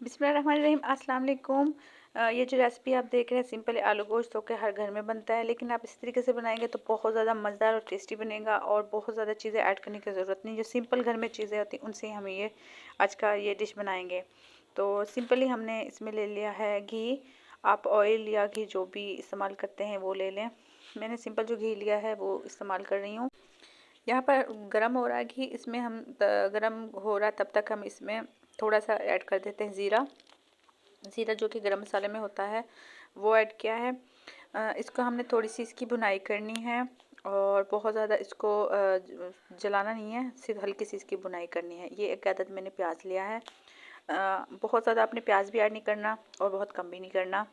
बिस्मिल्लाहिर्रहमानिर्रहीम। अस्सलाम वालेकुम। ये जो रेसिपी आप देख रहे हैं सिंपल आलू गोश्त तो के हर घर में बनता है, लेकिन आप इस तरीके से बनाएंगे तो बहुत ज़्यादा मज़ेदार और टेस्टी बनेगा और बहुत ज़्यादा चीज़ें ऐड करने की ज़रूरत नहीं। जो सिंपल घर में चीज़ें होती हैं उनसे हम ये आज का ये डिश बनाएंगे। तो सिंपली हमने इसमें ले लिया है घी। आप ऑयल या घी जो भी इस्तेमाल करते हैं वो ले लें। मैंने सिंपल जो घी लिया है वो इस्तेमाल कर रही हूँ। यहाँ पर गरम हो रहा है घी, इसमें हम गरम हो रहा है तब तक हम इसमें थोड़ा सा ऐड कर देते हैं ज़ीरा। ज़ीरा जो कि गरम मसाले में होता है वो ऐड किया है। इसको हमने थोड़ी सी इसकी भुनाई करनी है और बहुत ज़्यादा इसको जलाना नहीं है, सिर्फ हल्की सी इसकी भुनाई करनी है। ये एक अदद मैंने प्याज लिया है। बहुत ज़्यादा आपने प्याज भी ऐड नहीं करना और बहुत कम भी नहीं करना।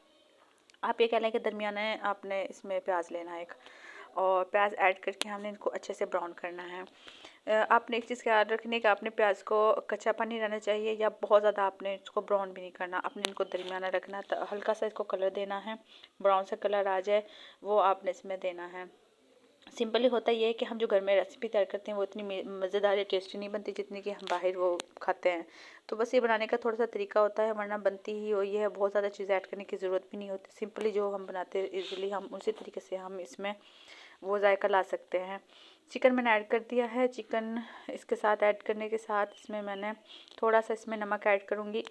आप ये कह लें कि दरमियाना है, आपने इसमें प्याज लेना है एक, और प्याज ऐड करके हमने इनको अच्छे से ब्राउन करना है। आपने एक चीज़ ख्याल रखने का, आपने प्याज को कच्चापन नहीं रहना चाहिए या बहुत ज़्यादा आपने इसको ब्राउन भी नहीं करना, आपने इनको दरमियाना रखना। तो हल्का सा इसको कलर देना है, ब्राउन सा कलर आ जाए वो आपने इसमें देना है। सिंपली होता ये है कि हम जो घर में रेसिपी तैयार करते हैं वो इतनी मज़ेदार या टेस्टी नहीं बनती जितनी कि हम बाहर वो खाते हैं। तो बस ये बनाने का थोड़ा सा तरीका होता है, वरना बनती ही हो ये है, बहुत ज़्यादा चीज़ें ऐड करने की ज़रूरत भी नहीं होती। सिंपली जो हम बनाते हैं ईज़िली हम उसी तरीके से हम इसमें वो जायका ला सकते हैं। चिकन मैंने ऐड कर दिया है। चिकन इसके साथ ऐड करने के साथ इसमें मैंने थोड़ा सा इसमें नमक ऐड करूँगी।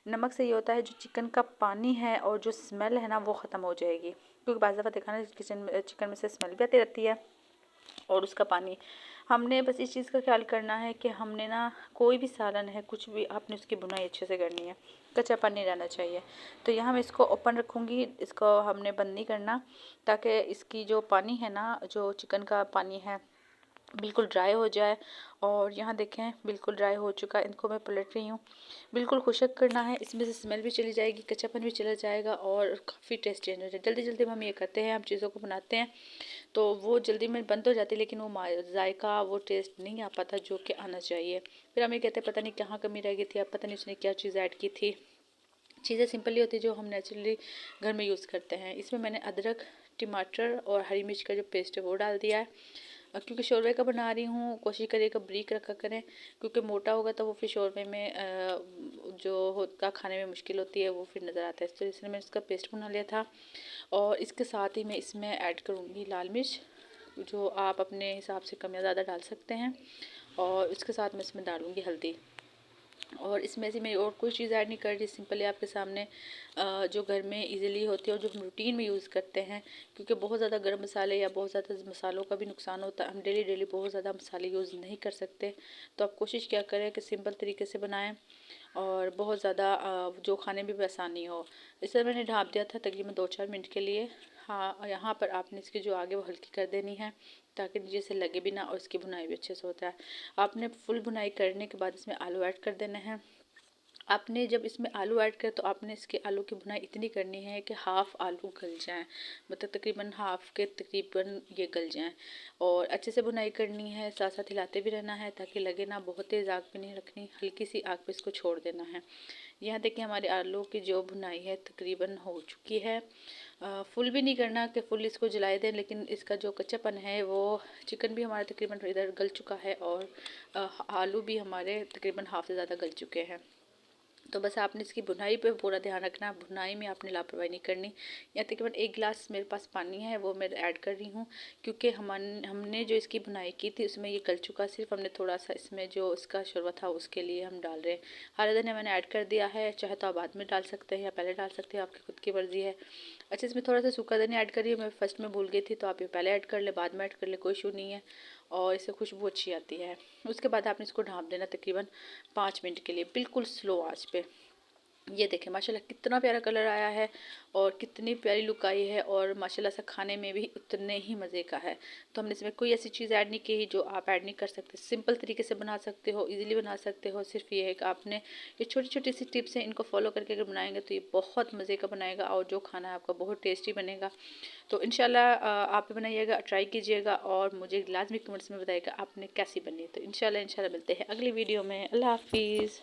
नमक से ये होता है जो चिकन का पानी है और जो स्मेल है ना वो ख़त्म हो जाएगी, क्योंकि बाज़ दफ़ा देखा ना चिकन में से स्मेल भी आती रहती है और उसका पानी। हमने बस इस चीज़ का ख्याल करना है कि हमने ना कोई भी सालन है कुछ भी आपने उसकी बुनाई अच्छे से करनी है, कच्चापन नहीं रहना चाहिए। तो यहाँ मैं इसको ओपन रखूँगी, इसको हमने बंद नहीं करना, ताकि इसकी जो पानी है ना, जो चिकन का पानी है बिल्कुल ड्राई हो जाए। और यहाँ देखें बिल्कुल ड्राई हो चुका है, इनको मैं पलट रही हूँ। बिल्कुल खुशक करना है, इसमें से स्मेल भी चली जाएगी, कच्चापन भी चला जाएगा और काफ़ी टेस्ट चेंज हो जाए। जल्दी जल्दी में हम ये करते हैं, हम चीज़ों को बनाते हैं तो वो जल्दी में बंद हो जाती है, लेकिन वो जायका वो टेस्ट नहीं आ पाता जो कि आना चाहिए। फिर हम ये कहते हैं पता नहीं कहाँ कमी रह गई थी, अब पता नहीं उसने क्या चीज़ ऐड की थी। चीज़ें सिंपली होती है जो हम नेचुरली घर में यूज़ करते हैं। इसमें मैंने अदरक, टमाटर और हरी मिर्च का जो पेस्ट है वो डाल दिया है। क्योंकि शोरवे का बना रही हूँ, कोशिश करिएगा बारीक रखा करें, क्योंकि मोटा होगा तो वो फिर शोरवे में जो होता खाने में मुश्किल होती है वो फिर नज़र आता है। तो इसलिए मैंने इसका पेस्ट बना लिया था। और इसके साथ ही मैं इसमें ऐड करूँगी लाल मिर्च, जो आप अपने हिसाब से कम या ज़्यादा डाल सकते हैं। और इसके साथ मैं इसमें डालूँगी हल्दी। और इसमें से मैं और कोई चीज़ ऐड नहीं कर रही, सिंपली आपके सामने जो घर में इजीली होती है और जो हम रूटीन में यूज़ करते हैं, क्योंकि बहुत ज़्यादा गर्म मसाले या बहुत ज़्यादा मसालों का भी नुकसान होता है, हम डेली डेली बहुत ज़्यादा मसाले यूज़ नहीं कर सकते। तो आप कोशिश क्या करें कि सिंपल तरीके से बनाएं और बहुत ज़्यादा जो खाने में भी आसानी हो। इसे मैंने ढाँप दिया था तकरीबन 2-4 मिनट के लिए। हाँ, यहाँ पर आपने इसकी जो आगे वो हल्की कर देनी है ताकि नीचे से लगे भी ना और इसकी बुनाई भी अच्छे से होता है। आपने फुल बुनाई करने के बाद इसमें आलू ऐड कर देना है। आपने जब इसमें आलू ऐड करें तो आपने इसके आलू की बुनाई इतनी करनी है कि हाफ़ आलू गल जाएं, मतलब तकरीबन हाफ़ के तकरीबन ये गल जाएं। और अच्छे से बुनाई करनी है, साथ साथ हिलाते भी रहना है ताकि लगे ना, बहुत तेज़ आग पे नहीं रखनी, हल्की सी आग पे इसको छोड़ देना है। यहाँ देखिए हमारे आलू की जो भुनाई है तकरीबन हो चुकी है। फुल भी नहीं करना कि फुल इसको जलाए दें, लेकिन इसका जो कच्चापन है वो, चिकन भी हमारा तकरीबन इधर गल चुका है और आलू भी हमारे तकरीबन हाफ़ से ज़्यादा गल चुके हैं। तो बस आपने इसकी बुनाई पे पूरा ध्यान रखना, बुनाई में आपने लापरवाही नहीं करनी। या तकरीबन 1 गिलास मेरे पास पानी है वो मैं ऐड कर रही हूँ, क्योंकि हमने जो इसकी बुनाई की थी उसमें ये गल चुका, सिर्फ हमने थोड़ा सा इसमें जो इसका शोरबा था उसके लिए हम डाल रहे हैं। हरा धनिया मैंने ऐड कर दिया है, चाहे तो आप बाद में डाल सकते हैं या पहले डाल सकते हैं, आपकी खुद की मर्ज़ी है। अच्छा, इसमें थोड़ा सा सूखा धनिया ऐड करिए, मैं फर्स्ट में भूल गई थी, तो आप ये पहले ऐड कर ले, बाद में ऐड कर ले, कोई इशू नहीं है और इससे खुशबू अच्छी आती है। उसके बाद आपने इसको ढाँप देना तकरीबन 5 मिनट के लिए, बिल्कुल स्लो आँच पे। ये देखें माशाल्लाह कितना प्यारा कलर आया है और कितनी प्यारी लुक आई है और माशाल्लाह से खाने में भी उतने ही मज़े का है। तो हमने इसमें कोई ऐसी चीज़ ऐड नहीं की जो आप ऐड नहीं कर सकते, सिंपल तरीके से बना सकते हो, इजीली बना सकते हो। सिर्फ ये है कि आपने ये छोटी छोटी सी टिप्स हैं, इनको फॉलो करके अगर बनाएंगे तो ये बहुत मज़े का बनाएगा और जो खाना है आपका बहुत टेस्टी बनेगा। तो इंशाल्लाह आप भी बनाइएगा, ट्राई कीजिएगा और मुझे लाजमी कमेंट्स में बताइएगा आपने कैसी बनी। तो इंशाल्लाह मिलते हैं अगली वीडियो में। अल्लाह हाफिज़।